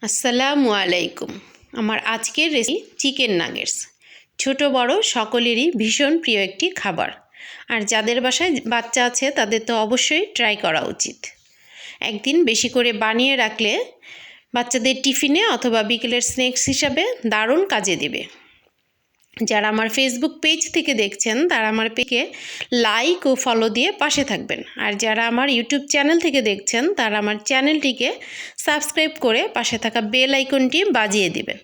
আসসালামু আলাইকুম। আমার আজকের রেসিপি চিকেন নাগেটস। ছোট বড় সকলেরই ভীষণ প্রিয় একটি খাবার, আর যাদের বাসায় বাচ্চা আছে তাদের তো অবশ্যই ট্রাই করা উচিত। একদিন বেশি করে বানিয়ে রাখলে বাচ্চাদের টিফিনে অথবা বিকেলের স্ন্যাক্স হিসাবে দারুণ কাজে দেবে। যারা আমার ফেসবুক পেজ থেকে দেখছেন তারা আমার পেজকে লাইক ও ফলো দিয়ে পাশে থাকবেন, আর যারা আমার ইউটিউব চ্যানেল থেকে দেখছেন তারা আমার চ্যানেলটিকে সাবস্ক্রাইব করে পাশে থাকা বেল আইকনটি বাজিয়ে দিবেন।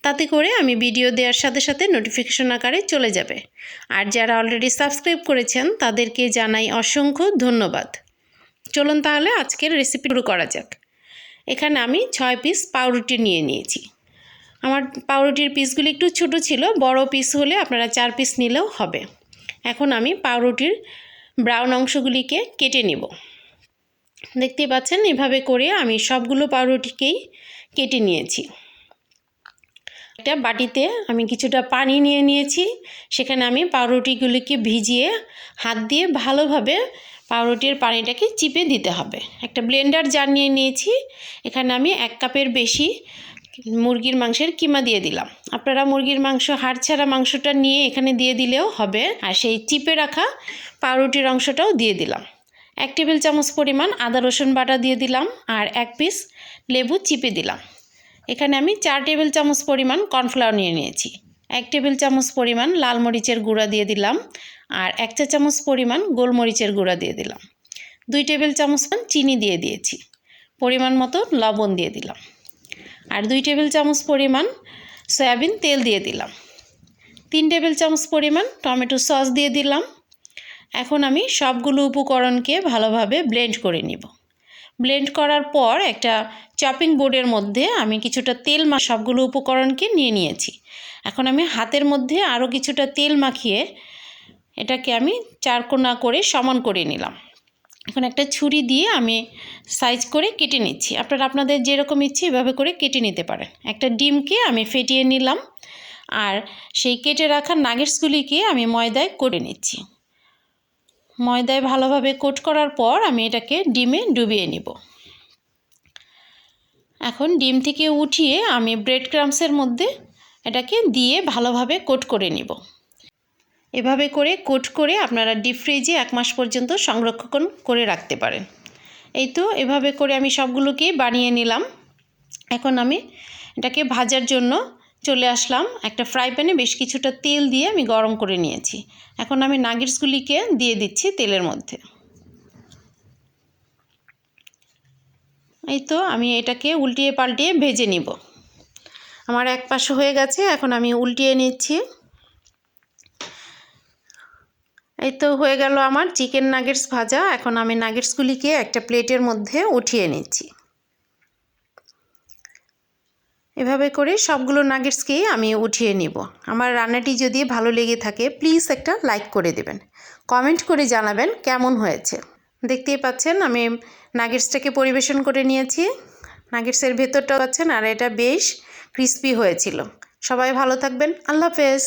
তাতে করে আমি ভিডিও দেওয়ার সাথে সাথে নোটিফিকেশন আকারে চলে যাবে। আর যারা অলরেডি সাবস্ক্রাইব করেছেন তাদেরকে জানাই অসংখ্য ধন্যবাদ। চলুন তাহলে আজকের রেসিপি শুরু করা যাক। এখানে আমি 6 পিস পাউরুটি নিয়ে নিয়েছি। আমার পাউরুটির পিসগুলি একটু ছোট ছিল, বড় পিস হলে আপনারা 4 পিস নিলেও হবে। এখন আমি পাউরুটির ব্রাউন অংশগুলিকে কেটে নেব। দেখতেই পাচ্ছেন এভাবে করে আমি সবগুলো পাউরুটিকেই কেটে নিয়েছি। একটা বাটিতে আমি কিছুটা পানি নিয়ে নিয়েছি, সেখানে আমি পাউরুটিগুলিকে ভিজিয়ে হাত দিয়ে ভালোভাবে পাউরুটির পানিটাকে চিপে দিতে হবে। একটা ব্লেন্ডার জার নিয়ে নিয়েছি, এখানে আমি 1 কাপের বেশি মুরগির মাংসের কিমা দিয়ে দিলাম। আপনারা মুরগির মাংস হাড় ছাড়া মাংসটা নিয়ে এখানে দিয়ে দিলেও হবে, আর সেই চিপে রাখা পাউরুটির অংশটাও দিয়ে দিলাম। 1 টেবিল চামচ পরিমাণ আদা রসুন বাটা দিয়ে দিলাম, আর 1 পিস লেবু চিপে দিলাম। এখানে আমি 4 টেবিল চামচ পরিমাণ কর্নফ্লাওয়ার নিয়ে নিয়েছি। 1 টেবিল চামচ পরিমাণ লাল মরিচের গুঁড়া দিয়ে দিলাম, আর 1 চা চামচ পরিমাণ গোলমরিচের গুঁড়া দিয়ে দিলাম। 2 টেবিল চামচ চিনি দিয়ে দিয়েছি। পরিমাণ মতো লবণ দিয়ে দিলাম, আর 2 টেবিল চামচ পরিমাণ সয়াবিন তেল দিয়ে দিলাম। 3 টেবিল চামচ পরিমাণ টমেটো সস দিয়ে দিলাম। এখন আমি সবগুলো উপকরণকে ভালোভাবে ব্লেন্ড করে নিব। ব্লেন্ড করার পর একটা চপিং বোর্ডের মধ্যে আমি কিছুটা তেল সবগুলো উপকরণকে নিয়ে নিয়েছি। এখন আমি হাতের মধ্যে আরও কিছুটা তেল মাখিয়ে এটাকে আমি 4 কোনা করে সমান করে নিলাম। এখন একটা ছুরি দিয়ে আমি সাইজ করে কেটে নিচ্ছি। আপনারা আপনাদের যেরকম ইচ্ছে এভাবে করে কেটে নিতে পারেন। একটা ডিমকে আমি ফেটিয়ে নিলাম, আর সেই কেটে রাখা নাগেটসগুলিকে আমি ময়দায় করে নিচ্ছি। ময়দায় ভালোভাবে কোট করার পর আমি এটাকে ডিমে ডুবিয়ে নিব। এখন ডিম থেকে উঠিয়ে আমি ব্রেড ক্রাম্বসের মধ্যে এটাকে দিয়ে ভালোভাবে কোট করে নিব। এভাবে করে কোট করে আপনারা ডিপ ফ্রিজে 1 মাস পর্যন্ত সংরক্ষণ করে রাখতে পারেন। এই তো এভাবে করে আমি সবগুলোকেই বানিয়ে নিলাম। এখন আমি এটাকে ভাজার জন্য চলে আসলাম। একটা ফ্রাই প্যানে বেশ কিছুটা তেল দিয়ে আমি গরম করে নিয়েছি। এখন আমি নাগেটসগুলিকে দিয়ে দিচ্ছি তেলের মধ্যে। এই তো আমি এটাকে উল্টিয়ে পাল্টিয়ে ভেজে নিব। আমার এক পাশ হয়ে গেছে, এখন আমি উল্টিয়ে নিচ্ছি। এই তো হয়ে গেল আমার চিকেন নাগেটস ভাজা। এখন আমি নাগেটসগুলিকে একটা প্লেটের মধ্যে উঠিয়ে নিচ্ছি। এভাবে করে সবগুলো নাগেটসকেই আমি উঠিয়ে নিব। আমার রান্নাটি যদি ভালো লেগে থাকে প্লিজ একটা লাইক করে দেবেন, কমেন্ট করে জানাবেন কেমন হয়েছে। দেখতেই পাচ্ছেন আমি নাগেটসটাকে পরিবেশন করে নিয়েছি। নাগেটসের ভেতরটা পাচ্ছেন, আর এটা বেশ ক্রিস্পি হয়েছিল। সবাই ভালো থাকবেন। আল্লাহ হাফেজ।